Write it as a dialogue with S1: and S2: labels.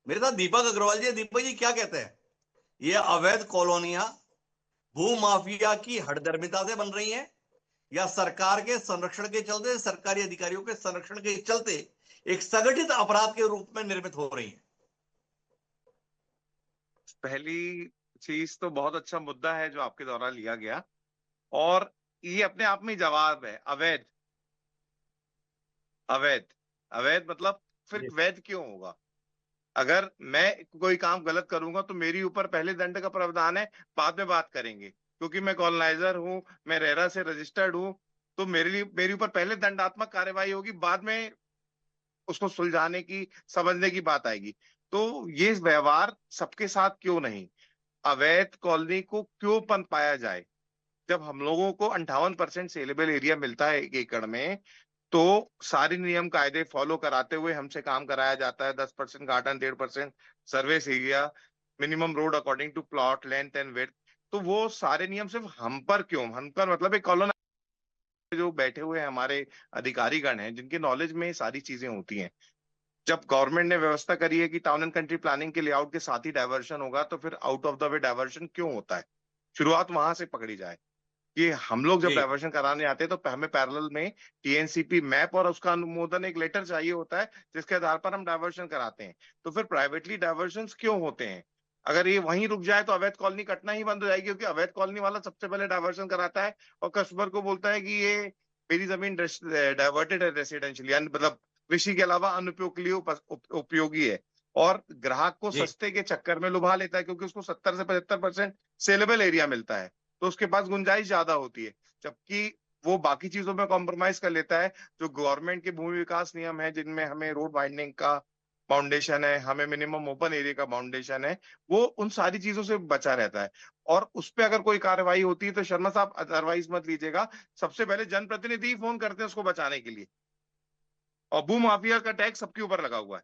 S1: मेरे साथ दीपक अग्रवाल जी है। दीपक जी क्या कहते हैं, ये अवैध कॉलोनियां भू माफिया की हठधर्मिता से बन रही हैं या सरकार के संरक्षण के चलते, सरकारी अधिकारियों के संरक्षण के चलते एक संगठित अपराध के रूप में निर्मित हो रही है?
S2: पहली चीज तो बहुत अच्छा मुद्दा है जो आपके द्वारा लिया गया, और ये अपने आप में जवाब है। अवैध, अवैध, अवैध मतलब फिर
S1: जी
S2: वैध क्यों होगा? अगर मैं कोई काम गलत करूंगा तो मेरी ऊपर पहले दंड का प्रावधान है, बाद में बात करेंगे। क्योंकि मैं कॉलोनाइजर हूं, मैं रेरा से रजिस्टर्ड हूं, तो मेरे लिए मेरे ऊपर पहले दंडात्मक कार्यवाही होगी, बाद में उसको सुलझाने की, समझने की बात आएगी। तो ये व्यवहार सबके साथ क्यों नहीं? अवैध कॉलोनी को क्यों पनपाया जाए? जब हम लोगों को 58% सेलेबल एरिया मिलता है 1 एकड़ में, तो सारे नियम कायदे फॉलो कराते हुए हमसे काम कराया जाता है। 10% garden, 1.5% service area, minimum road according to plot length and width. तो वो सारे नियम सिर्फ हम पर क्यों? हम पर मतलब एक कॉलोनी जो बैठे हुए हैं हमारे अधिकारीगण हैं, जिनके नॉलेज में ये सारी चीजें होती हैं। जब गवर्नमेंट ने व्यवस्था करी है कि टाउन एंड कंट्री प्लानिंग के लेआउट के साथ ही डायवर्शन होगा, तो फिर out of the way diversion क्यों होता है? शुरुआत वहां से पकड़ी जाए कि हम लोग जब
S1: जी
S2: डायवर्शन कराने आते हैं तो हमें पैरेलल में टीएनसीपी मैप और उसका अनुमोदन, एक लेटर चाहिए होता है जिसके आधार पर हम डायवर्शन कराते हैं। तो फिर प्राइवेटली डायवर्शन क्यों होते हैं? अगर ये वहीं रुक जाए तो अवैध कॉलोनी कटना ही बंद हो जाएगी, क्योंकि अवैध कॉलोनी वाला सबसे पहले डायवर्शन कराता है और कस्टमर को बोलता है कि ये मेरी जमीन डाइवर्टेड है रेसिडेंशियल, यानी मतलब कृषि के अलावा अनुपयोगी उपयोगी है। और ग्राहक को
S1: जी
S2: सस्ते के चक्कर में लुभा लेता है, क्योंकि उसको 70 से 75% सेलेबल एरिया मिलता है, तो उसके पास गुंजाइश ज्यादा होती है। जबकि वो बाकी चीजों में कॉम्प्रोमाइज कर लेता है। जो गवर्नमेंट के भूमि विकास नियम है, जिनमें हमें रोड वाइडनिंग का फाउंडेशन है, हमें मिनिमम ओपन एरिया का फाउंडेशन है, वो उन सारी चीजों से बचा रहता है। और उस पे अगर कोई कार्रवाई होती है तो शर्मा साहब अदरवाइज मत लीजिएगा, सबसे पहले जनप्रतिनिधि ही फोन करते हैं उसको बचाने के लिए। और भू माफिया का टैक्स सबके ऊपर लगा हुआ है।